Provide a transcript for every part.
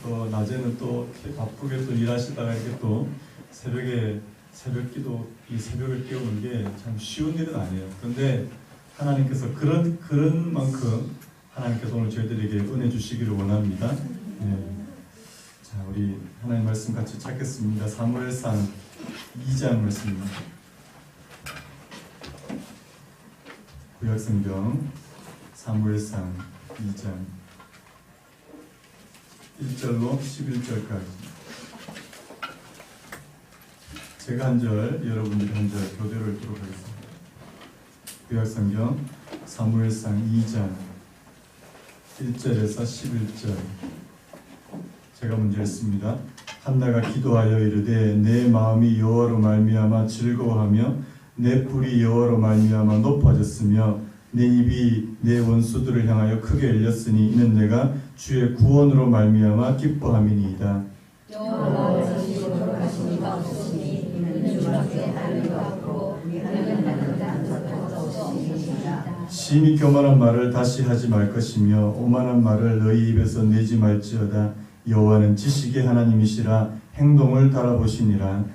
또 낮에는 또 이렇게 바쁘게 또 일하시다가 이렇게 또 새벽 기도, 이 새벽을 깨우는 게 참 쉬운 일은 아니에요. 그런데 하나님께서 그런 만큼 하나님께서 오늘 저희들에게 은혜 주시기를 원합니다. 네. 자, 우리 하나님 말씀 같이 찾겠습니다. 사무엘상 2장 말씀입니다. 구약성경 사무엘상 2장 1절로 11절까지 제가 한 절, 여러분들이 한 절 교대로 읽도록 하겠습니다. 구약성경 사무엘상 2장 1절에서 11절 제가 먼저 읽습니다. 한나가 기도하여 이르되 내 마음이 여호와로 말미암아 즐거워하며 내 뿔이 여호와로 말미암아 높아졌으며 내 입이 내 원수들을 향하여 크게 열렸으니 이는 내가 주의 구원으로 말미암아 기뻐함이니이다. 여호와께서 지시도록 하신 이가 없으시니 이는 주밖에 하는 이가 없고 우리 하나님 만든 없으시니이다. 심히 교만한 말을 다시 하지 말 것이며 오만한 말을 너희 입에서 내지 말지어다. 여호와는 지식의 하나님이시라 행동을 달아보시니라.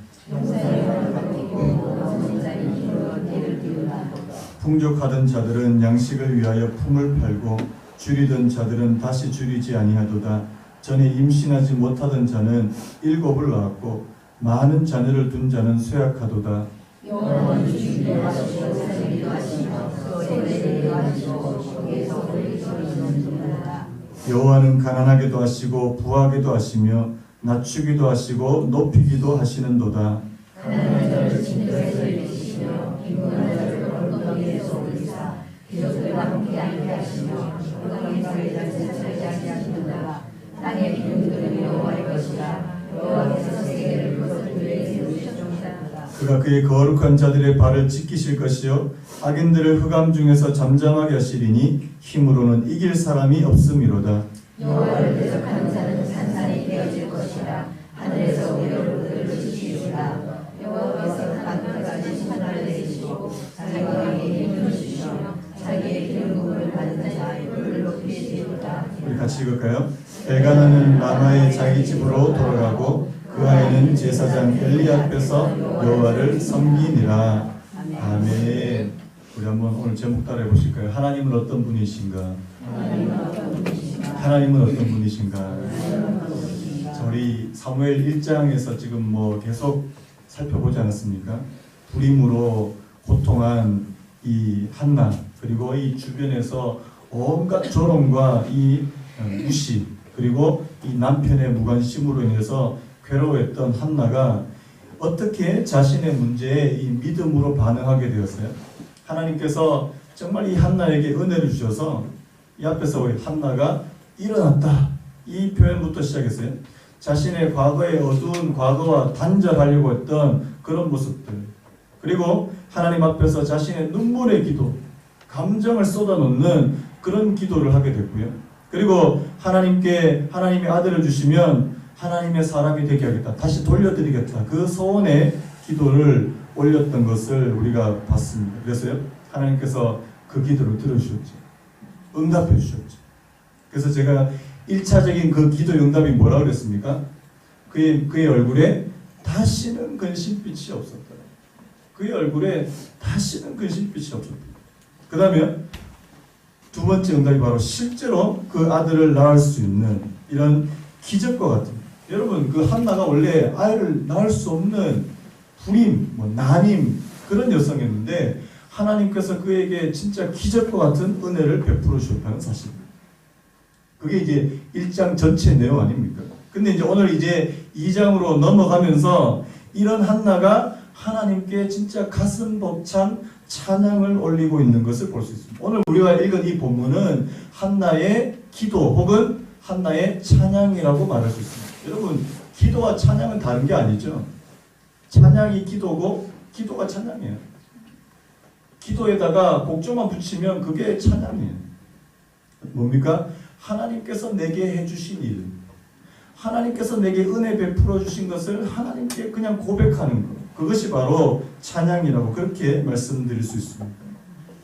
풍족하던 자들은 양식을 위하여 품을 팔고 줄이던 자들은 다시 줄이지 아니하도다. 전에 임신하지 못하던 자는 7을 낳았고 많은 자녀를 둔 자는 쇠약하도다. 여호와는 주시기도 하시고 사시기도 하시며 소리내기도 하시고 거기에서 올리기도 하시느니라. 여호와는 가난하게도 하시고 부하게도 하시며 낮추기도 하시고 높이기도 하시는도다. 가난한 자를 진도에서 일으키시며 빈곤한 자를 언덕위에서 올리사 기적들과 함께 앉게 하시며 엉덩이 살리자 세차지 않게 하시는도다. 땅의 기둥들은 여호와의 것이라. 여호와께서 세계를 그것들에게 세우셨도다. 그가 그의 거룩한 자들의 발을 지키실 것이요 악인들을 흑암 중에서 잠잠하게 하시리니 힘으로는 이길 사람이 없음이로다. 여호와를 대적하는 자는 산산이 깨어질 것이라. 하늘에서 우여곡절을 주시리라. 여호와께서 하나님까지 심판을 내리시고 자기 왕에게 힘을 주시며 자기의 기름부음을 받은 자의 뿔을 높이시리로다. 우리 같이 읽을까요? 엘가나는 라마의 자기 집으로 돌아가고 그 아이는 제사장 엘리 앞에서 여호와를 섬기니라. 아멘. 우리 한번 오늘 제목 따라해 보실까요? 하나님은 어떤 분이신가? 하나님은 어떤 분이신가? 자, 우리 사무엘 1장에서 지금 뭐 계속 살펴보지 않았습니까? 불임으로 고통한 이 한나, 그리고 이 주변에서 온갖 조롱과 이 무시, 그리고 이 남편의 무관심으로 인해서 괴로워했던 한나가 어떻게 자신의 문제에 이 믿음으로 반응하게 되었어요? 하나님께서 정말 이 한나에게 은혜를 주셔서 이 앞에서 우리 한나가 일어났다, 이 표현부터 시작했어요. 자신의 과거의 어두운 과거와 단절하려고 했던 그런 모습들, 그리고 하나님 앞에서 자신의 눈물의 기도, 감정을 쏟아놓는 그런 기도를 하게 됐고요. 그리고 하나님께 하나님의 아들을 주시면 하나님의 사람이 되게 하겠다, 다시 돌려드리겠다, 그 소원의 기도를 올렸던 것을 우리가 봤습니다. 그래서요, 하나님께서 그 기도를 들어주셨죠. 응답해 주셨죠. 그래서 제가 1차적인 그 기도 응답이 뭐라고 그랬습니까? 그의 얼굴에 다시는 근심빛이 없었다. 그의 얼굴에 다시는 근심빛이 없었다. 그 다음에 두 번째 응답이 바로 실제로 그 아들을 낳을 수 있는 이런 기적과 같은, 여러분 그 한나가 원래 아이를 낳을 수 없는 불임, 난임 그런 여성이었는데 하나님께서 그에게 진짜 기적과 같은 은혜를 베풀어 주셨다는 사실입니다. 그게 이제 1장 전체 내용 아닙니까? 근데 이제 오늘 이제 2장으로 넘어가면서 이런 한나가 하나님께 진짜 가슴 벅찬 찬양을 올리고 있는 것을 볼 수 있습니다. 오늘 우리가 읽은 이 본문은 한나의 기도 혹은 한나의 찬양이라고 말할 수 있습니다. 여러분, 기도와 찬양은 다른 게 아니죠. 찬양이 기도고 기도가 찬양이에요. 기도에다가 곡조만 붙이면 그게 찬양이에요. 뭡니까? 하나님께서 내게 해주신 일, 하나님께서 내게 은혜 베풀어 주신 것을 하나님께 그냥 고백하는 것, 그것이 바로 찬양이라고 그렇게 말씀드릴 수 있습니다.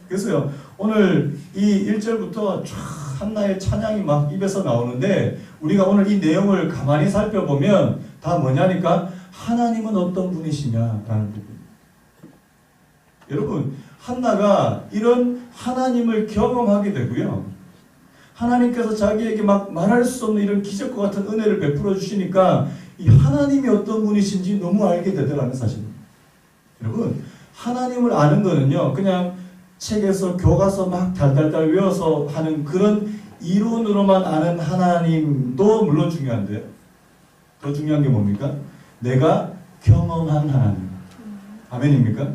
그래서요, 오늘 이 1절부터 쫙 한나의 찬양이 막 입에서 나오는데 우리가 오늘 이 내용을 가만히 살펴보면 다 뭐냐니까 하나님은 어떤 분이시냐라는 부분. 여러분 한나가 이런 하나님을 경험하게 되고요. 하나님께서 자기에게 막 말할 수 없는 이런 기적과 같은 은혜를 베풀어 주시니까 이 하나님이 어떤 분이신지 너무 알게 되더라는 사실입니다. 여러분 하나님을 아는 거는요 그냥 책에서 교과서 막 달달달 외워서 하는 그런 이론으로만 아는 하나님도 물론 중요한데요. 더 중요한 게 뭡니까? 내가 경험한 하나님. 아멘입니까?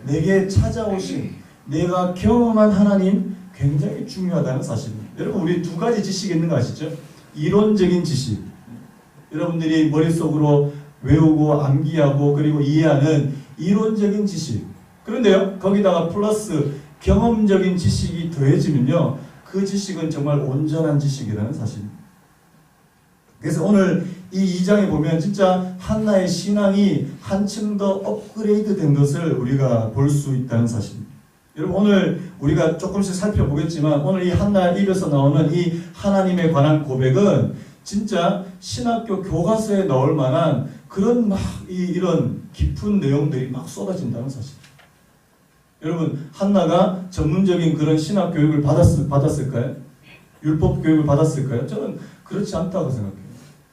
내게 찾아오신 내가 경험한 하나님 굉장히 중요하다는 사실입니다. 여러분 우리 두 가지 지식이 있는 거 아시죠? 이론적인 지식. 여러분들이 머릿속으로 외우고 암기하고 그리고 이해하는 이론적인 지식. 그런데요 거기다가 플러스 경험적인 지식이 더해지면요 그 지식은 정말 온전한 지식이라는 사실입니다. 그래서 오늘 이 2장에 보면 진짜 한나의 신앙이 한층 더 업그레이드 된 것을 우리가 볼 수 있다는 사실입니다. 여러분 오늘 우리가 조금씩 살펴보겠지만 오늘 이 한나 입에서 나오는 이 하나님에 관한 고백은 진짜 신학교 교과서에 나올 만한 그런 막 이런 깊은 내용들이 막 쏟아진다는 사실. 여러분 한나가 전문적인 그런 신학 교육을 받았을까요? 율법 교육을 받았을까요? 저는 그렇지 않다고 생각해요.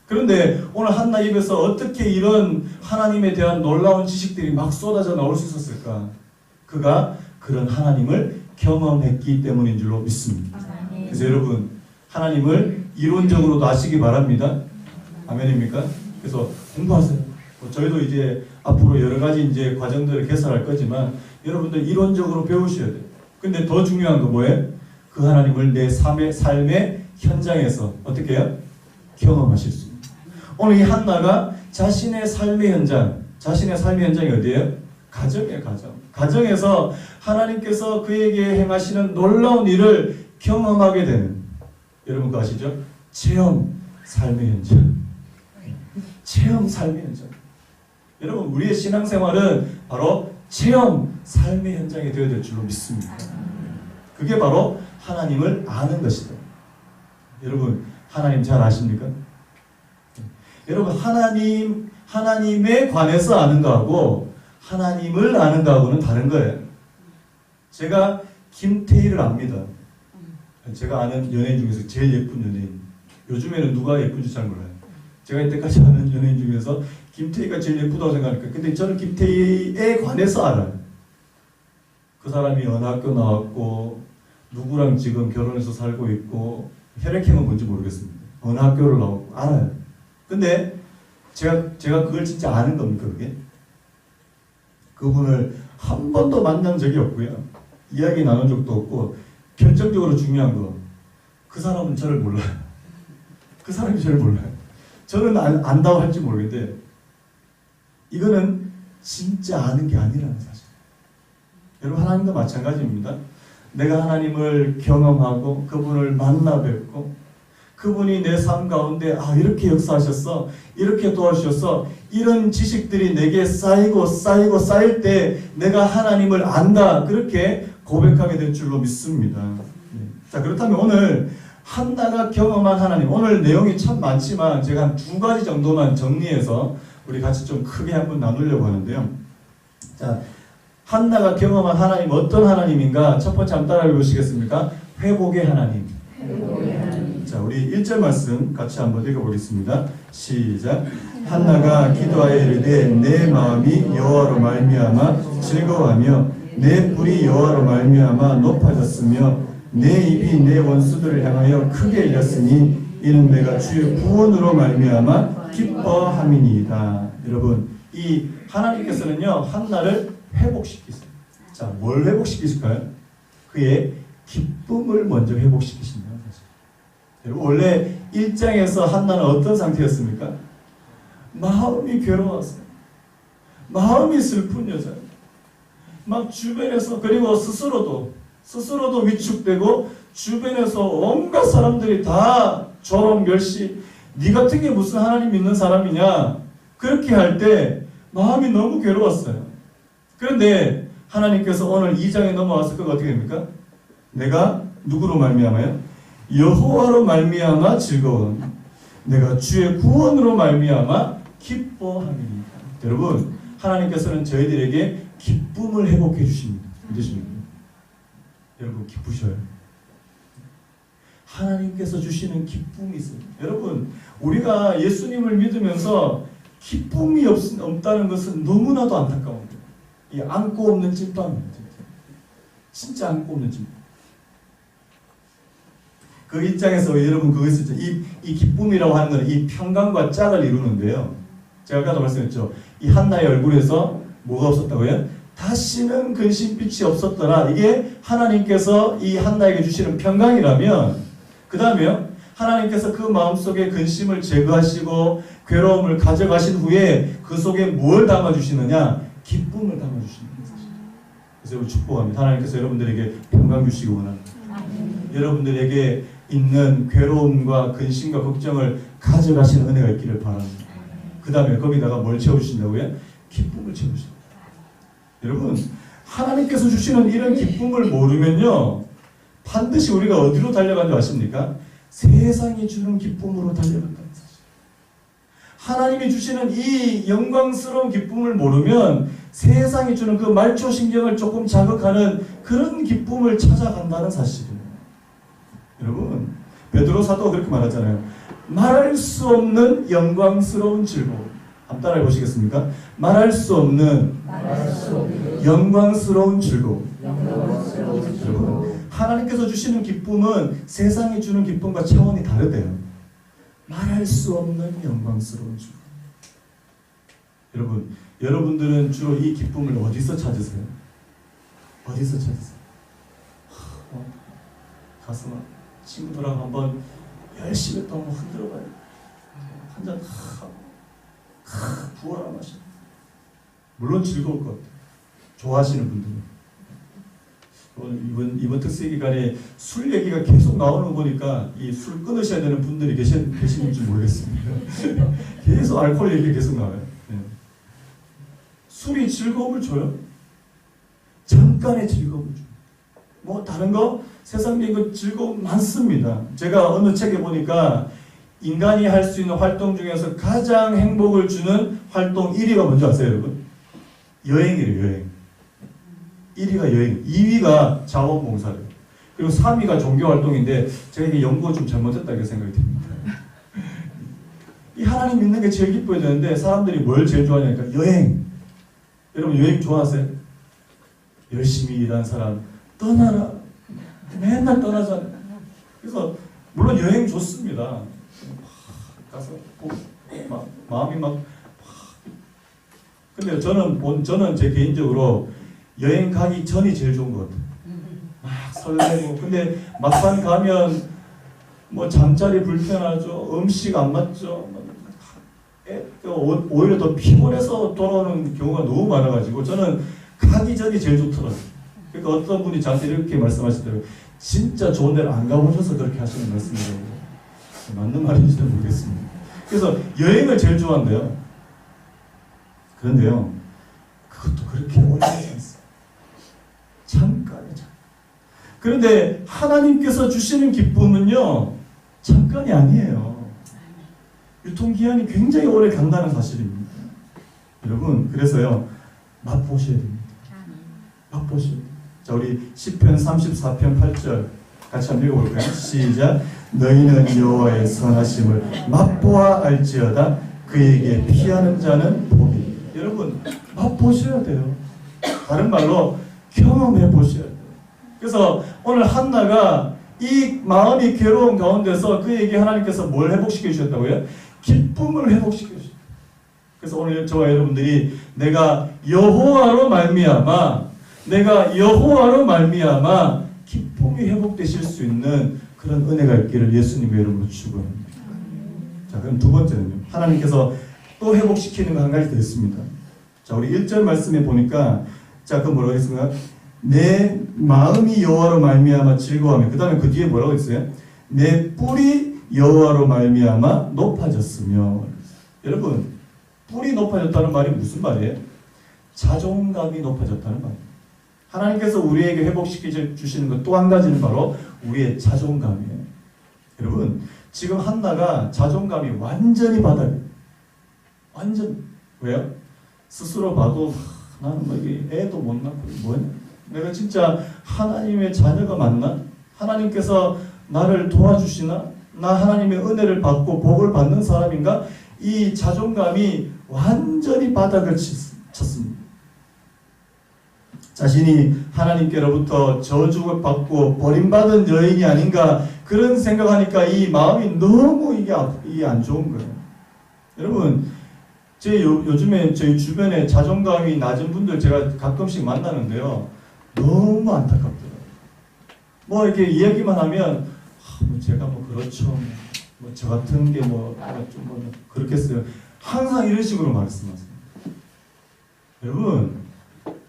그런데 오늘 한나 입에서 어떻게 이런 하나님에 대한 놀라운 지식들이 막 쏟아져 나올 수 있었을까? 그가 그런 하나님을 경험했기 때문인 줄로 믿습니다. 그래서 여러분 하나님을 이론적으로도 아시기 바랍니다. 아멘입니까? 그래서 공부하세요. 저희도 이제 앞으로 여러 가지 이제 과정들을 개설할 거지만 여러분들 이론적으로 배우셔야 돼요. 근데 더 중요한 거 뭐예요? 그 하나님을 내 삶의 현장에서 어떻게 해요? 경험하실 수 있습니다. 오늘 이 한나가 자신의 삶의 현장이 어디예요? 가정이에요, 가정. 가정에서 하나님께서 그에게 행하시는 놀라운 일을 경험하게 되는, 여러분 그거 아시죠? 체험 삶의 현장. 체험 삶의 현장. 여러분 우리의 신앙생활은 바로 체험 삶의 현장이 되어야 될 줄로 믿습니다. 그게 바로 하나님을 아는 것이다. 여러분 하나님 잘 아십니까? 여러분 하나님에 관해서 아는 거하고 하나님을 아는 거하고는 다른 거예요. 제가 김태희를 압니다. 제가 아는 연예인 중에서 제일 예쁜 연예인. 요즘에는 누가 예쁜지 잘 몰라요. 제가 이때까지 아는 연예인 중에서 김태희가 제일 예쁘다고 생각하니까. 근데 저는 김태희에 관해서 알아요. 그 사람이 어느 학교 나왔고 누구랑 지금 결혼해서 살고 있고 혈액형은 뭔지 모르겠습니다. 어느 학교를 나왔고 알아요. 근데 제가 그걸 진짜 아는 겁니까 그게? 그분을 한 번도 만난 적이 없고요. 이야기 나눈 적도 없고 결정적으로 중요한 거 그 사람은 저를 몰라요. 그 사람이 저를 몰라요. 저는 안다고 할지 모르겠는데 이거는 진짜 아는 게 아니라는 사실. 여러분 하나님도 마찬가지입니다. 내가 하나님을 경험하고 그분을 만나 뵙고 그분이 내 삶 가운데 이렇게 역사하셨어, 이렇게 도와주셨어, 이런 지식들이 내게 쌓이고 쌓일 때 내가 하나님을 안다, 그렇게 고백하게 될 줄로 믿습니다. 자, 그렇다면 오늘 한나가 경험한 하나님, 오늘 내용이 참 많지만 제가 한 2가지 정도만 정리해서 우리 같이 좀 크게 한번 나누려고 하는데요. 자, 한나가 경험한 하나님 어떤 하나님인가? 첫 번째 한번 따라해 보시겠습니까? 회복의 하나님. 자, 우리 1절 말씀 같이 한번 읽어보겠습니다. 시작. 한나가 기도하여 이르되 내 마음이 여호와로 말미암아 즐거워하며 내 뿔이 여호와로 말미암아 높아졌으며 내 입이 내 원수들을 향하여 크게 열렸으니 이는 내가 주의 구원으로 말미암아 기뻐함이니이다. 여러분 이 하나님께서는요 한나를 회복시키세요. 자, 뭘 회복시키실까요? 그의 기쁨을 먼저 회복시키신다는 거죠. 여러분 원래 1장에서 한나는 어떤 상태였습니까? 마음이 괴로웠어요. 마음이 슬픈 여자예요. 막 주변에서 그리고 스스로도 위축되고 주변에서 온갖 사람들이 다 조롱, 멸시, 네 같은 게 무슨 하나님 믿는 사람이냐 그렇게 할 때 마음이 너무 괴로웠어요. 그런데 하나님께서 오늘 2장에 넘어와서 그가 어떻게 됩니까? 내가 누구로 말미암아요? 여호와로 말미암아 즐거운 내가 주의 구원으로 말미암아 기뻐함이니라. 여러분, 하나님께서는 저희들에게 기쁨을 회복해 주십니다. 믿으십니까? 여러분, 기쁘셔요. 하나님께서 주시는 기쁨이 있어요. 여러분, 우리가 예수님을 믿으면서 기쁨이 없다는 것은 너무나도 안타까운데, 이 안고 없는 찐빵입니다. 진짜 안고 없는 찐빵. 그 입장에서 여러분 그거 있었죠. 이 기쁨이라고 하는 것은 이 평강과 짝을 이루는데요. 제가 아까도 말씀했죠. 이 한나의 얼굴에서 뭐가 없었다고요? 다시는 근심빛이 없었더라. 이게 하나님께서 이 한나에게 주시는 평강이라면, 그 다음에요, 하나님께서 그 마음속에 근심을 제거하시고 괴로움을 가져가신 후에 그 속에 뭘 담아주시느냐? 기쁨을 담아주시는 거예요. 그래서 여러분 축복합니다. 하나님께서 여러분들에게 평강 주시기 원합니다. 여러분들에게 있는 괴로움과 근심과 걱정을 가져가시는 은혜가 있기를 바랍니다. 그 다음에 거기다가 뭘 채워주신다고요? 기쁨을 채워주신다. 여러분, 하나님께서 주시는 이런 기쁨을 모르면요, 반드시 우리가 어디로 달려간 줄 아십니까? 세상이 주는 기쁨으로 달려간다는 사실. 하나님이 주시는 이 영광스러운 기쁨을 모르면 세상이 주는 그 말초신경을 조금 자극하는 그런 기쁨을 찾아간다는 사실이에요. 여러분, 베드로 사도가 그렇게 말하잖아요. 말할 수 없는 영광스러운 즐거움. 한번 따라해 보시겠습니까? 말할 수 없는 영광스러운 즐거움. 여러분, 하나님께서 주시는 기쁨은 세상이 주는 기쁨과 차원이 다르대요. 말할 수 없는 영광스러운 즐거움. 여러분, 여러분들은 주로 이 기쁨을 어디서 찾으세요? 어디서 찾으세요? 가서 친구들하고 한번 열심히 또 한번 흔들어봐요. 한잔 하고 부어라 마셔. 물론 즐거울 것 같아요. 좋아하시는 분들은. 이번 특세 기간에 술 얘기가 계속 나오는 거 보니까 이 술 끊으셔야 되는 분들이 계시는지 모르겠습니다. 계속 알코올 얘기가 계속 나와요. 네. 술이 즐거움을 줘요. 잠깐의 즐거움을 줘요. 뭐 다른 거 세상적인 거 즐거움 많습니다. 제가 어느 책에 보니까 인간이 할 수 있는 활동 중에서 가장 행복을 주는 활동 1위가 뭔지 아세요, 여러분? 여행이래요, 여행. 1위가 여행, 2위가 자원봉사래요. 그리고 3위가 종교활동인데 제가 이게 연구가 좀 잘못했다고 생각이 듭니다. 이 하나님 믿는 게 제일 기뻐야 되는데 사람들이 뭘 제일 좋아하냐니까 여행. 여러분 여행 좋아하세요? 열심히 일한 사람 떠나라. 맨날 떠나잖아요. 그래서 물론 여행 좋습니다. 가서 막 마음이 막 근데 저는 제 개인적으로 여행 가기 전이 제일 좋은 것 같아요. 막 설레고. 근데 막상 가면 뭐 잠자리 불편하죠. 음식 안 맞죠. 오히려 더 피곤해서 돌아오는 경우가 너무 많아가지고 저는 가기 전이 제일 좋더라고요. 그러니까 어떤 분이 저한테 이렇게 말씀하시더라고요. 진짜 좋은 데를 안 가보셔서 그렇게 하시는 말씀이라고. 맞는 말인지는 모르겠습니다. 그래서 여행을 제일 좋아한대요. 그런데요, 그것도 그렇게 오래 하지 않습니다. 잠깐이죠. 그런데 하나님께서 주시는 기쁨은요, 잠깐이 아니에요. 유통기한이 굉장히 오래 간다는 사실입니다. 여러분, 그래서요, 맛보셔야 됩니다. 맛보셔야 됩니다. 자, 우리 시편 34편 8절 같이 한번 읽어볼까요? 시작. 너희는 여호와의 선하심을 맛보아 알지어다. 그에게 피하는 자는 복이. 여러분, 맛보셔야 돼요. 다른 말로 경험해 보셔야 돼요. 그래서 오늘 한나가 이 마음이 괴로운 가운데서 그에게 하나님께서 뭘 회복시켜 주셨다고요? 기쁨을 회복시켜 주셨다. 그래서 오늘 저와 여러분들이 내가 여호와로 말미암아 기쁨이 회복되실 수 있는 그런 은혜가 있기를 예수님의 이름으로 축원합니다. 자, 그럼 두 번째는요. 하나님께서 또 회복시키는 거 한 가지 더 있습니다. 자, 우리 1절 말씀에 보니까 자, 그 뭐라고 했습니까? 내 마음이 여호와로 말미암아 즐거워하며, 그 다음에 그 뒤에 뭐라고 했어요? 내 뿔이 여호와로 말미암아 높아졌으며. 여러분, 뿔이 높아졌다는 말이 무슨 말이에요? 자존감이 높아졌다는 말이에요. 하나님께서 우리에게 회복시켜 주시는 것 또 한 가지는 바로 우리의 자존감이에요. 여러분, 지금 한나가 자존감이 완전히 바닥이에요. 완전. 왜요? 스스로 봐도 나는 뭐 이게 애도 못 낳고 뭐냐? 내가 진짜 하나님의 자녀가 맞나? 하나님께서 나를 도와주시나? 나 하나님의 은혜를 받고 복을 받는 사람인가? 이 자존감이 완전히 바닥을 쳤습니다. 자신이 하나님께로부터 저주를 받고 버림받은 여인이 아닌가 그런 생각하니까 이 마음이 너무 이게 안 좋은 거예요. 여러분, 요즘에 저희 주변에 자존감이 낮은 분들 제가 가끔씩 만나는데요. 너무 안타깝더라고요. 뭐 이렇게 이야기만 하면 뭐 제가 뭐 그렇죠. 뭐 저 같은 게 뭐 좀 뭐 그렇겠어요. 항상 이런 식으로 말씀하세요. 여러분,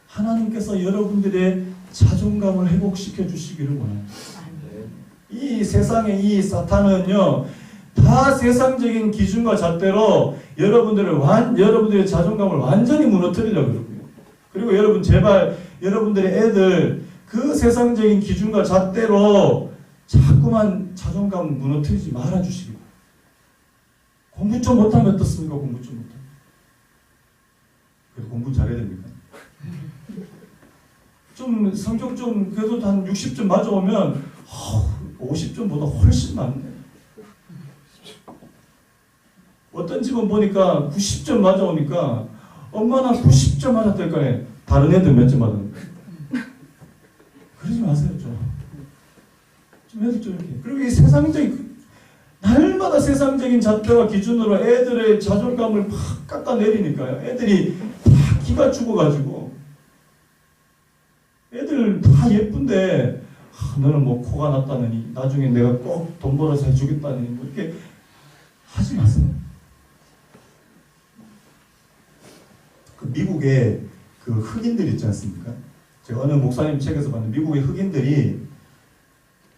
하나님께서 여러분들의 자존감을 회복시켜 주시기를 원합니다. 이 세상에 이 사탄은요, 다 세상적인 기준과 잣대로 여러분들의 자존감을 완전히 무너뜨리려고 그러고요. 그리고 여러분, 제발 여러분들의 애들 그 세상적인 기준과 잣대로 자꾸만 자존감 무너뜨리지 말아주시기 바랍니다. 공부 좀 못하면 어떻습니까? 공부 좀 못하면. 그래서 공부 잘해야 됩니까? 좀 성적 좀 그래도 한 60점 맞아오면 50점보다 훨씬 많네. 어떤 집은 보니까 90점 맞아오니까 엄마 나 90점 맞았다니까 다른 애들 몇 점 맞았는데. 그러지 마세요 좀. 좀 애들 좀 이렇게. 그리고 이 세상적인 날마다 세상적인 잣대와 기준으로 애들의 자존감을 팍 깎아내리니까요. 애들이 다 기가 죽어가지고 애들 다 예쁜데 너는 뭐 코가 났다느니 나중에 내가 꼭 돈 벌어서 해주겠다느니 뭐 이렇게 하지 마세요. 그 미국의 그 흑인들 있지 않습니까? 제가 어느 목사님 책에서 봤는데 미국의 흑인들이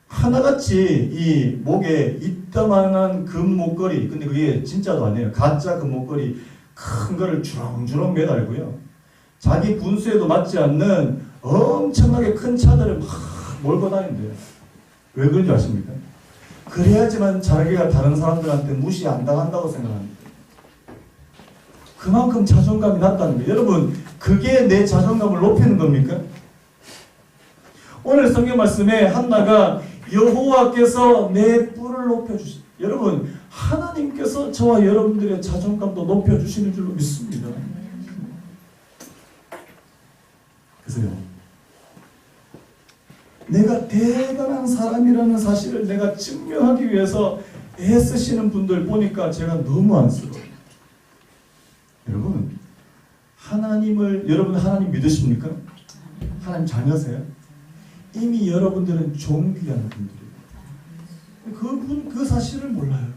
하나같이 이 목에 이따만한 금 목걸이, 근데 그게 진짜도 아니에요. 가짜 금 목걸이 큰 거를 주렁주렁 매달고요. 자기 분수에도 맞지 않는 엄청나게 큰 차들을 막 몰고 다닌대요. 왜 그런지 아십니까? 그래야지만 자기가 다른 사람들한테 무시 안 당한다고 생각합니다. 그만큼 자존감이 낮다는 거예요. 여러분, 그게 내 자존감을 높이는 겁니까? 오늘 성경 말씀에 한나가 여호와께서 내 뿔을 높여주시. 여러분, 하나님께서 저와 여러분들의 자존감도 높여주시는 줄로 믿습니다. 그래서요, 내가 대단한 사람이라는 사실을 내가 증명하기 위해서 애쓰시는 분들 보니까 제가 너무 안쓰러워요. 여러분, 여러분 하나님 믿으십니까? 하나님 자녀세요? 이미 여러분들은 존귀한 분들이에요. 그 사실을 몰라요.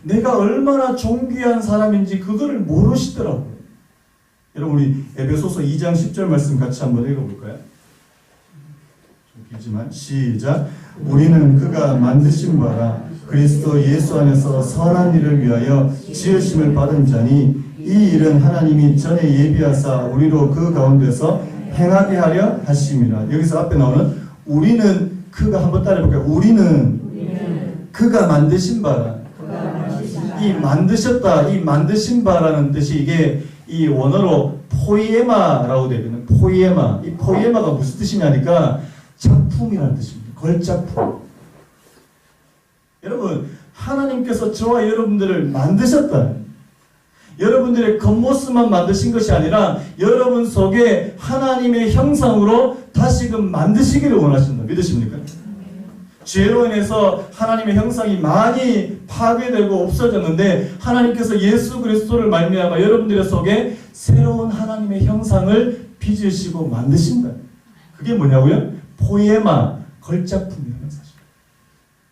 내가 얼마나 존귀한 사람인지 그거를 모르시더라고요. 여러분, 우리 에베소서 2장 10절 말씀 같이 한번 읽어볼까요? 좀 길지만 시작. 우리는 그가 만드신 바라 그리스도 예수 안에서 선한 일을 위하여 지으심을 받은 자니 이 일은 하나님이 전에 예비하사 우리로 그 가운데서 행하게 하려 하심이라. 여기서 앞에 나오는 우리는 그가 한번 따라해볼까요? 우리는 그가 만드신 바라. 이 만드셨다, 이 만드신 바라는 뜻이 이게 이 원어로 포이에마라고 되거든요. 포이에마. 이 포이에마가 무슨 뜻이냐니까 작품이라는 뜻입니다. 걸작품. 여러분, 하나님께서 저와 여러분들을 만드셨다. 여러분들의 겉모습만 만드신 것이 아니라 여러분 속에 하나님의 형상으로 다시금 만드시기를 원하신다. 믿으십니까? 죄로 인해서 하나님의 형상이 많이 파괴되고 없어졌는데 하나님께서 예수 그리스도를 말미암아 여러분들의 속에 새로운 하나님의 형상을 빚으시고 만드신다. 그게 뭐냐고요? 포에마, 걸작품이라는 사실.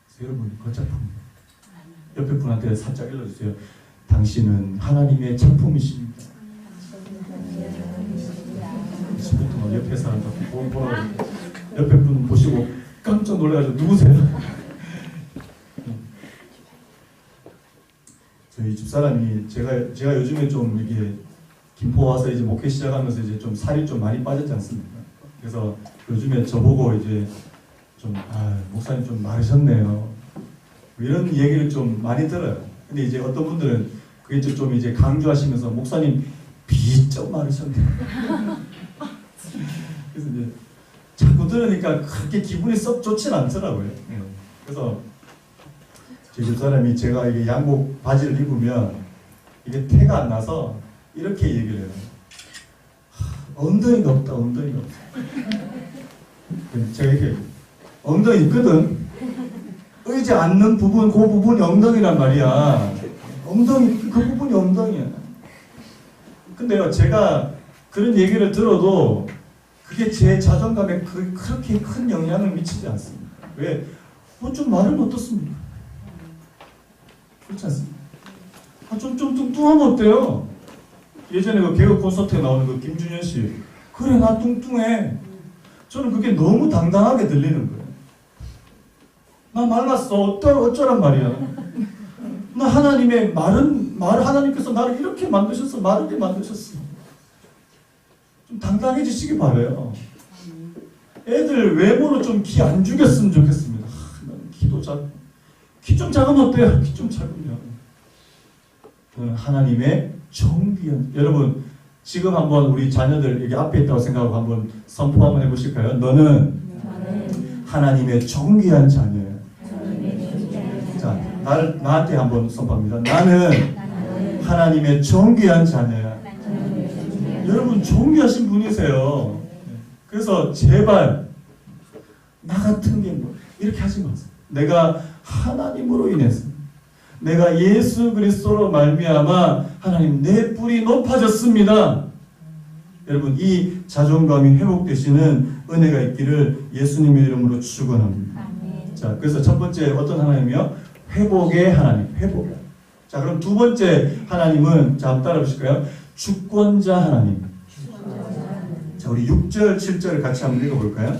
그래서 여러분, 걸작품입니다. 옆에 분한테 살짝 일러주세요. 당신은 하나님의 작품이십니다. 지금부터 옆에 사람 보고 옆에 분 보시고 깜짝 놀라가지고 누구세요? 저희 집사람이 제가 요즘에 좀 이게 김포 와서 이제 목회 시작하면서 이제 좀 살이 좀 많이 빠졌지 않습니까? 그래서 요즘에 저보고 이제 좀 목사님 좀 마르셨네요. 이런 얘기를 좀 많이 들어요. 근데 이제 어떤 분들은 그게 좀 이제 강조하시면서 목사님 비좀 많으셨네요. 그래서 이제 자꾸 들으니까 그렇게 기분이 썩 좋진 않더라고요. 그래서 제 집사람이 제가 이게 양복 바지를 입으면 이게 태가 안 나서 이렇게 얘기를 해요. 엉덩이가 없다, 엉덩이가 없다. 제가 이렇게 엉덩이 있거든. 의지 않는 부분, 그 부분이 엉덩이란 말이야. 엉덩이, 그 부분이 엉덩이야. 근데요, 제가 그런 얘기를 들어도 그게 제 자존감에 그렇게 큰 영향을 미치지 않습니다. 왜? 뭐 좀 말은 어떻습니까? 그렇지 않습니까? 좀 뚱뚱하면 어때요? 예전에 그 개그 콘서트에 나오는 그 김준현 씨. 그래, 나 뚱뚱해. 저는 그게 너무 당당하게 들리는 거예요. 나 말랐어. 어쩌란 말이야. 나 하나님의 하나님께서 나를 이렇게 만드셨어. 마르게 만드셨어. 좀 당당해지시기 바라요. 애들 외모로 좀 기 안 죽였으면 좋겠습니다. 키도 작고. 키 좀 작으면 어때요? 키 좀 작으면. 그건 하나님의 정귀한. 여러분, 지금 한번 우리 자녀들 여기 앞에 있다고 생각하고 한번 선포 한번 해보실까요? 너는 하나님의 정귀한 자녀야. 자, 나한테 한번 선포합니다. 나는 하나님의 정귀한 자녀야. 여러분, 정귀하신 분이세요. 그래서 제발 나 같은 게 뭐 이렇게 하지 마세요. 내가 하나님으로 인해서, 내가 예수 그리스도로 말미암아 하나님 내 뿔이 높아졌습니다. 여러분, 이 자존감이 회복되시는 은혜가 있기를 예수님의 이름으로 축원합니다. 자, 그래서 첫 번째 어떤 하나님이요? 회복의 하나님. 회복. 자, 그럼 두 번째 하나님은, 자, 한번 따라 보실까요? 주권자 하나님. 자, 우리 6절, 7절을 같이 한번 읽어볼까요?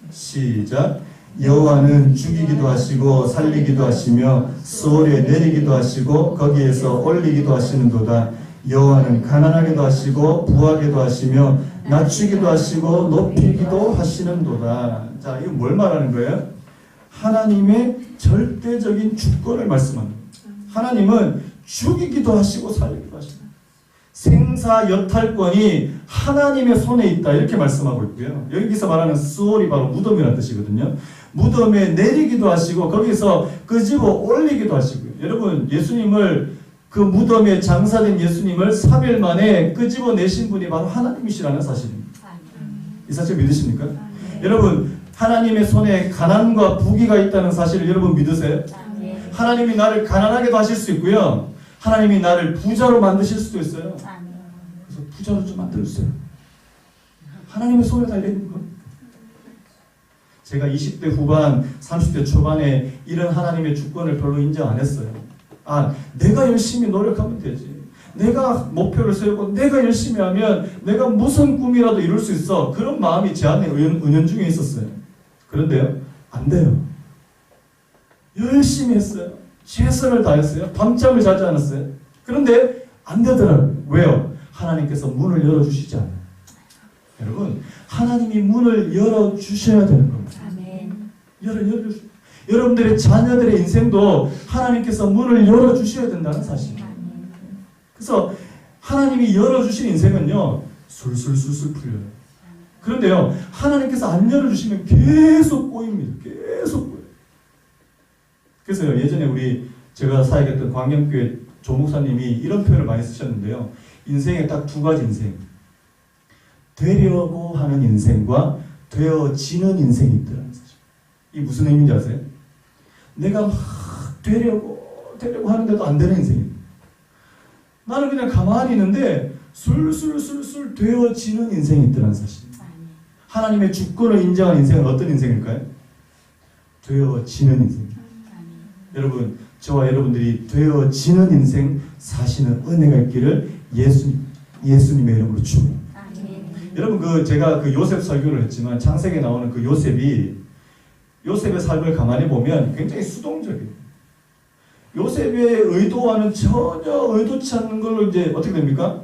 시작. 여호와는 죽이기도 하시고 살리기도 하시며 수월에 내리기도 하시고 거기에서 올리기도 하시는도다. 여호와는 가난하게도 하시고 부하게도 하시며 낮추기도 하시고 높이기도 하시는도다. 자, 이거 뭘 말하는 거예요? 하나님의 절대적인 주권을 말씀합니다. 하나님은 죽이기도 하시고 살리기도 하십니다. 생사여탈권이 하나님의 손에 있다, 이렇게 말씀하고 있고요. 여기서 말하는 수월이 바로 무덤이라는 뜻이거든요. 무덤에 내리기도 하시고 거기서 끄집어 올리기도 하시고요. 여러분, 예수님을, 그 무덤에 장사된 예수님을 3일 만에 끄집어 내신 분이 바로 하나님이시라는 사실입니다. 이 사실 믿으십니까? 여러분, 하나님의 손에 가난과 부귀가 있다는 사실을 여러분 믿으세요? 하나님이 나를 가난하게도 하실 수 있고요. 하나님이 나를 부자로 만드실 수도 있어요. 그래서 부자로 좀 만들어주세요. 하나님의 손에 달려있는 것. 제가 20대 후반, 30대 초반에 이런 하나님의 주권을 별로 인정 안 했어요. 아, 내가 열심히 노력하면 되지. 내가 목표를 세우고 내가 열심히 하면 내가 무슨 꿈이라도 이룰 수 있어. 그런 마음이 제 안에 은연중에 있었어요. 그런데요, 안 돼요. 열심히 했어요. 최선을 다했어요. 밤잠을 자지 않았어요. 그런데 안 되더라고요. 왜요? 하나님께서 문을 열어주시지 않아요. 여러분, 하나님이 문을 열어주셔야 되는 겁니다. 열어주세요. 여러분들의 자녀들의 인생도 하나님께서 문을 열어주셔야 된다는 사실입니다. 그래서 하나님이 열어주신 인생은요, 술술술술 풀려요. 그런데요, 하나님께서 안 열어주시면 계속 꼬입니다. 계속 꼬여요. 그래서요, 예전에 제가 사역했던 광명교회 조 목사님이 이런 표현을 많이 쓰셨는데요. 인생에 딱 두 가지 인생. 되려고 하는 인생과 되어지는 인생이 있더라는 사실. 이게 무슨 의미인지 아세요? 내가 막 되려고 하는데도 안 되는 인생입니다. 나는 그냥 가만히 있는데 술술술술 되어지는 인생이 있더라는 사실입니다. 하나님의 주권을 인정한 인생은 어떤 인생일까요? 되어지는 인생입니다. 여러분, 저와 여러분들이 되어지는 인생 사시는 은혜가 있기를 예수님의 이름으로 축원합니다. 여러분, 제가 요셉 설교를 했지만 창세기에 나오는 그 요셉의 삶을 가만히 보면 굉장히 수동적이에요. 요셉의 의도와는 전혀 의도치 않는 걸로 이제 어떻게 됩니까?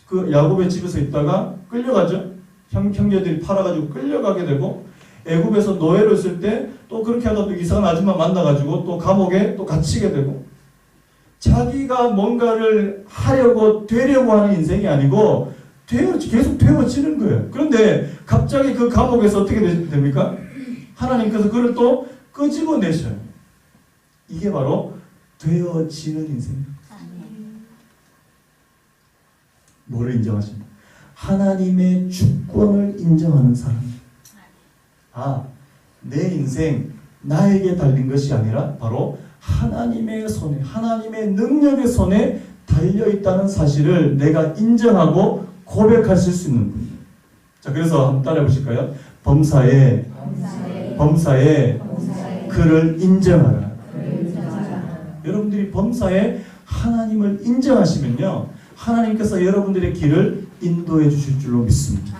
그 야곱의 집에서 있다가 끌려가죠. 형제들이 팔아가지고 끌려가게 되고 애굽에서 노예로 있을 때 또 그렇게 하다 또 이상한 아줌마 만나가지고 또 감옥에 또 갇히게 되고, 자기가 뭔가를 되려고 하는 인생이 아니고 계속 되어지는 거예요. 그런데 갑자기 그 감옥에서 어떻게 됩니까? 하나님께서 그를 또 끄집어내셔요. 이게 바로 되어지는 인생입니다. 뭐를 인정하십니까? 하나님의 주권을 인정하는 사람입니다. 내 인생 나에게 달린 것이 아니라 바로 하나님의 손에, 하나님의 능력의 손에 달려있다는 사실을 내가 인정하고 고백하실 수 있는 분이에요. 자, 그래서 한번 따라해 보실까요? 범사에 그를 인정하라. 여러분들이 범사에 하나님을 인정하시면요, 하나님께서 여러분들의 길을 인도해 주실 줄로 믿습니다.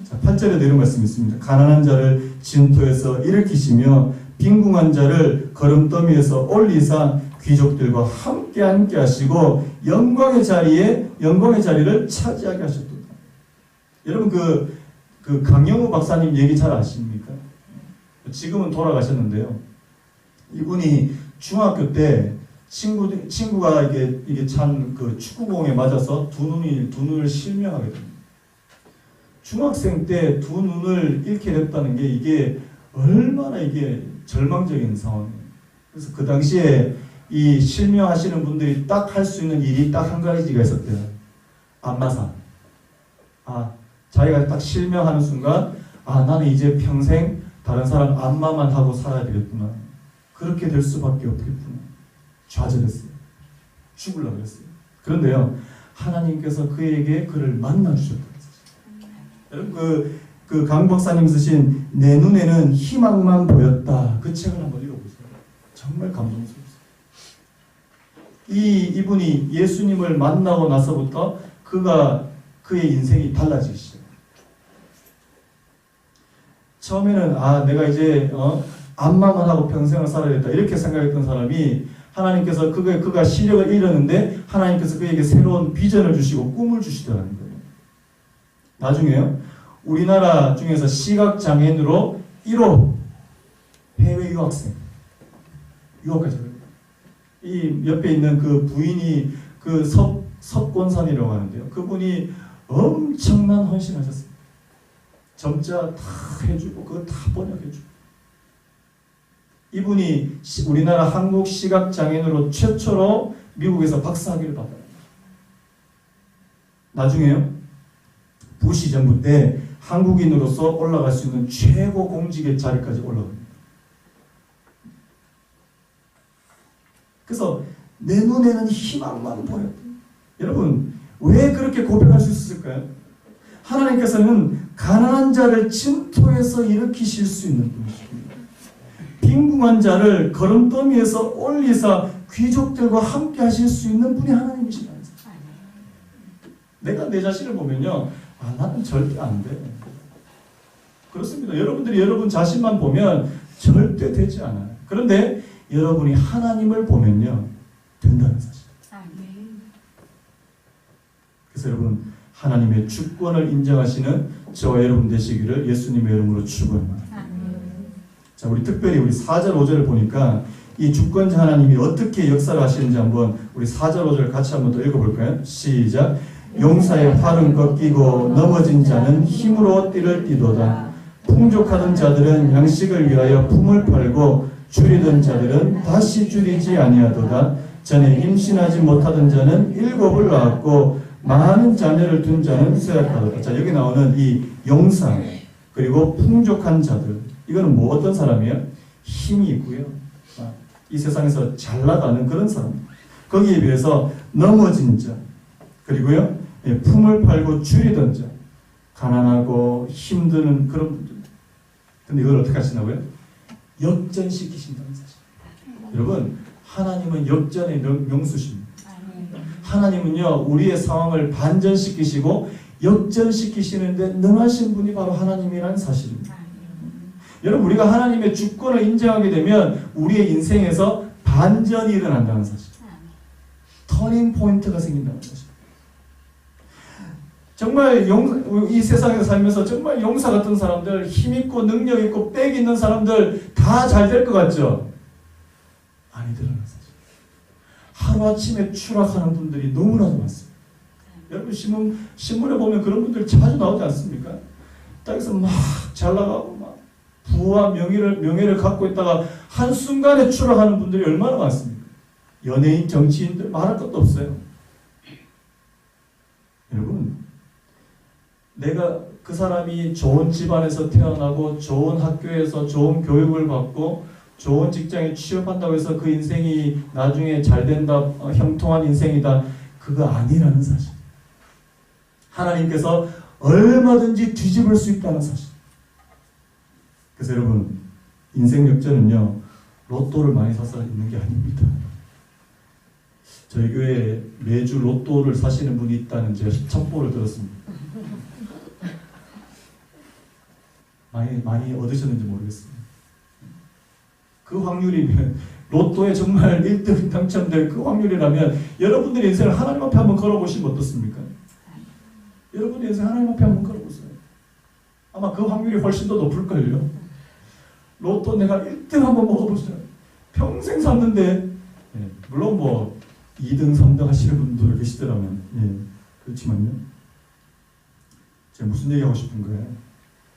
자, 8절에 이런 말씀이 있습니다. 가난한 자를 진토에서 일으키시며 빈궁한 자를 거름더미에서 올리사 귀족들과 함께 하시고 영광의 자리를 차지하게 하셨도다. 여러분 그 강영우 박사님 얘기 잘 아십니까? 지금은 돌아가셨는데요. 이분이 중학교 때 친구가 이게 찬 그 축구공에 맞아서 두 눈을 실명하게 됩니다. 중학생 때 두 눈을 잃게 됐다는 게 이게 얼마나 이게 절망적인 상황이에요. 그래서 그 당시에 이 실명하시는 분들이 딱 할 수 있는 일이 딱 한 가지가 있었대요. 안마사. 자기가 딱 실명하는 순간, 나는 이제 평생 다른 사람 안마만 하고 살아야 되겠구나. 그렇게 될 수밖에 없겠구나. 좌절했어요. 죽으려고 그랬어요. 그런데요, 하나님께서 그를 만나주셨다는 사실. 여러분, 그 강 박사님 쓰신 내 눈에는 희망만 보였다. 그 책을 한번 읽어보세요. 정말 감동스럽습니다. 이분이 예수님을 만나고 나서부터 그의 인생이 달라지기 시작해요. 처음에는 내가 이제 안마만 하고 평생을 살아야겠다 이렇게 생각했던 사람이 하나님께서 그가 시력을 잃었는데 하나님께서 그에게 새로운 비전을 주시고 꿈을 주시더라는 거예요. 나중에요, 우리나라 중에서 시각장애인으로 1호 해외 유학생, 유학까지. 이 옆에 있는 그 부인이 그 석권선이라고 하는데요. 그분이 엄청난 헌신하셨습니다. 점자 다 해주고 그거 다 번역해주고. 이분이 우리나라 한국 시각장애인으로 최초로 미국에서 박사학위를 받아요. 나중에요, 부시 정부 때 한국인으로서 올라갈 수 있는 최고 공직의 자리까지 올라갑니다. 그래서 내 눈에는 희망만 보였다. 여러분, 왜 그렇게 고백할 수 있었을까요? 하나님께서는 가난한 자를 진토에서 일으키실 수 있는 분이십니다. 빈궁한 자를 거름더미에서 올리사 귀족들과 함께 하실 수 있는 분이 하나님이시라는 사실. 내가 내 자신을 보면요, 나는 절대 안 돼. 그렇습니다. 여러분들이 여러분 자신만 보면 절대 되지 않아요. 그런데 여러분이 하나님을 보면요, 된다는 사실. 그래서 여러분, 하나님의 주권을 인정하시는 저와 여러분 되시기를 예수님의 이름으로 축원합니다. 자, 우리 특별히 우리 4절 5절을 보니까 이 주권자 하나님이 어떻게 역사를 하시는지 한번 우리 4절 5절 같이 한번 더 읽어볼까요? 시작. 용사의 활은 꺾이고 넘어진 자는 힘으로 띠를 띠도다. 풍족하던 자들은 양식을 위하여 품을 팔고 줄이던 자들은 다시 줄이지 아니하도다. 전에 임신하지 못하던 자는 7을 낳았고 많은 자녀를 둔 자는 쇠약하도다. 자, 여기 나오는 이 용사 그리고 풍족한 자들, 이거는 뭐 어떤 사람이에요? 힘이 있고요, 이 세상에서 잘 나가는 그런 사람. 거기에 비해서 넘어진 자, 그리고요, 품을 팔고 줄이던 자, 가난하고 힘드는 그런 분들. 근데 이걸 어떻게 하시나고요? 역전시키신다는 사실. 여러분, 하나님은 역전의 명수십니다. 하나님은요, 우리의 상황을 반전시키시고 역전시키시는데 능하신 분이 바로 하나님이라는 사실입니다. 여러분, 우리가 하나님의 주권을 인정하게 되면 우리의 인생에서 반전이 일어난다는 사실. 터닝 포인트가 생긴다는 사실. 정말 이 세상에서 살면서 정말 용사 같은 사람들, 힘있고 능력있고 빽 있는 사람들 다 잘 될 것 같죠? 아니더라는 사실. 하루아침에 추락하는 분들이 너무나도 많습니다. 여러분 신문에 보면 그런 분들 자주 나오지 않습니까? 땅에서 막 잘 나가고 막 부와 명예를 갖고 있다가 한순간에 추락하는 분들이 얼마나 많습니까? 연예인, 정치인들 말할 것도 없어요. 여러분, 내가 그 사람이 좋은 집안에서 태어나고 좋은 학교에서 좋은 교육을 받고 좋은 직장에 취업한다고 해서 그 인생이 나중에 잘 된다, 형통한 인생이다, 그거 아니라는 사실. 하나님께서 얼마든지 뒤집을 수 있다는 사실. 그래서 여러분, 인생 역전은요, 로또를 많이 사서 있는 게 아닙니다. 저희 교회에 매주 로또를 사시는 분이 있다는 제가 첩보를 들었습니다. 많이 얻으셨는지 모르겠습니다. 그 확률이면, 로또에 정말 1등 당첨될 그 확률이라면 여러분들의 인생을 하나님 앞에 한번 걸어보시면 어떻습니까? 여러분의 인생 하나님 앞에 한번 걸어보세요. 아마 그 확률이 훨씬 더 높을걸요. 로또 내가 1등 한번 먹어보세요. 평생 샀는데, 물론 뭐 2등, 3등 하시는 분들 계시더라면, 그렇지만요. 제가 무슨 얘기하고 싶은 거예요?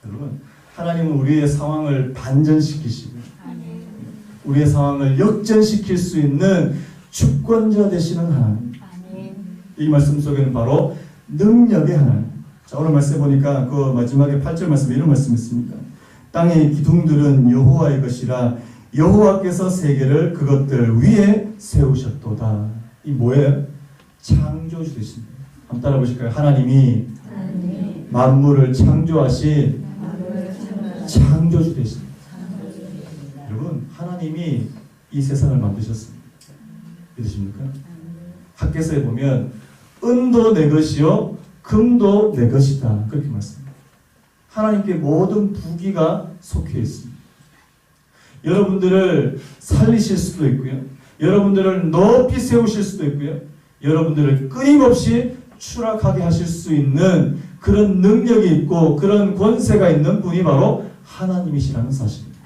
여러분, 하나님은 우리의 상황을 반전시키시고 우리의 상황을 역전시킬 수 있는 주권자 되시는 하나님. 이 말씀 속에는 바로 능력의 하나님. 자, 오늘 말씀해 보니까 그 마지막에 8절 말씀에 이런 말씀이 있습니다. 땅의 기둥들은 여호와의 것이라 여호와께서 세계를 그것들 위에 세우셨도다. 이 뭐예요? 창조주 되십니다. 한번 따라 보실까요? 하나님이 만물을 창조하신 창조주 되십니다. 여러분, 하나님이 이 세상을 만드셨습니다. 믿으십니까? 학개서에 보면 은도 내 것이요 금도 내 것이다, 그렇게 말씀합니다. 하나님께 모든 부귀가 속해 있습니다. 여러분들을 살리실 수도 있고요, 여러분들을 높이 세우실 수도 있고요, 여러분들을 끊임없이 추락하게 하실 수 있는 그런 능력이 있고 그런 권세가 있는 분이 바로 하나님이시라는 사실입니다.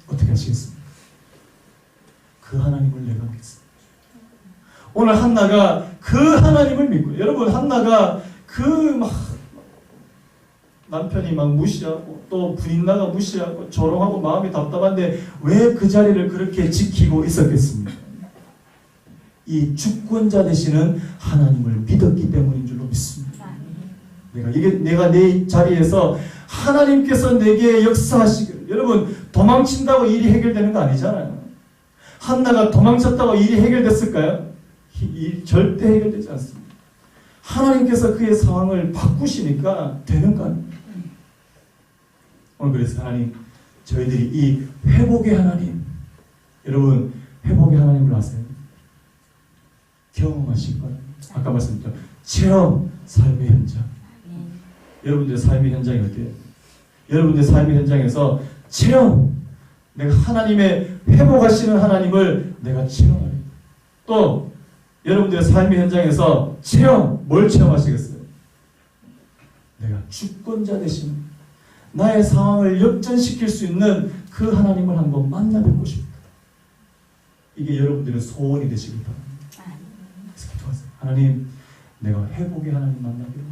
어떻게 하시겠습니까? 그 하나님을 내가 믿습니다. 오늘 한나가 그 하나님을 믿고, 여러분, 한나가 남편이 막 무시하고 또 부인나가 무시하고 조롱하고 마음이 답답한데 왜 그 자리를 그렇게 지키고 있었겠습니까? 이 주권자 되시는 하나님을 믿었기 때문인 줄로 믿습니다. 내가 내 자리에서 하나님께서 내게 역사하시기를. 여러분, 도망친다고 일이 해결되는 거 아니잖아요. 한나가 도망쳤다고 일이 해결됐을까요? 절대 해결되지 않습니다. 하나님께서 그의 상황을 바꾸시니까 되는 거 아닙니까? 오늘 그래서 하나님, 저희들이 이 회복의 하나님, 여러분, 회복의 하나님을 아세요? 경험하실 거예요. 아까 말씀드렸죠. 체험, 삶의 현장. 여러분들의 삶의 현장이 어때요? 여러분들의 삶의 현장에서 체험, 내가 하나님의 회복하시는 하나님을 내가 체험하려. 또 여러분들의 삶의 현장에서 체험, 뭘 체험하시겠어요? 내가 주권자 되시는, 나의 상황을 역전시킬 수 있는 그 하나님을 한번 만나 뵙고 싶다. 이게 여러분들의 소원이 되시길 바랍니다. 그래서 기도하세요. 하나님, 내가 회복의 하나님 만나기를.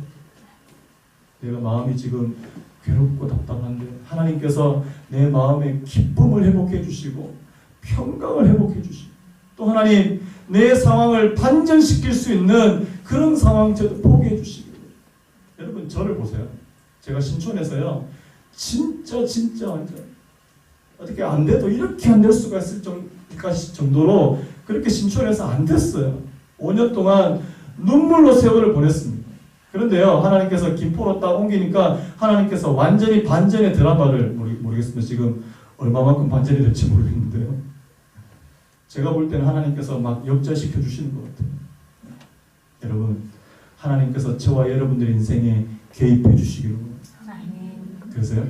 내가 마음이 지금 괴롭고 답답한데 하나님께서 내 마음의 기쁨을 회복해 주시고 평강을 회복해 주시고, 또 하나님, 내 상황을 반전시킬 수 있는 그런 상황 저도 보게 해주시고. 여러분, 저를 보세요. 제가 신촌에서요, 진짜 완전 어떻게 안 돼도 이렇게 안 될 수가 있을 정도로 그렇게 신촌에서 안 됐어요. 5년 동안 눈물로 세월을 보냈습니다. 그런데요, 하나님께서 김포로 딱 옮기니까 하나님께서 완전히 반전의 드라마를, 모르겠습니다. 지금 얼마만큼 반전이 될지 모르겠는데요, 제가 볼 때는 하나님께서 막 역전시켜 주시는 것 같아요. 여러분, 하나님께서 저와 여러분들의 인생에 개입해 주시기로. 그래서요,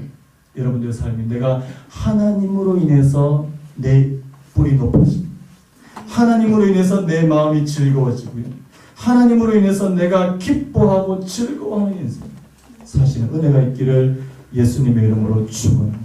여러분들의 삶이 내가 하나님으로 인해서 내 뿔이 높아집니다. 하나님으로 인해서 내 마음이 즐거워지고요. 하나님으로 인해서 내가 기뻐하고 즐거워하는 인생 사실은 은혜가 있기를 예수님의 이름으로 축원합니다.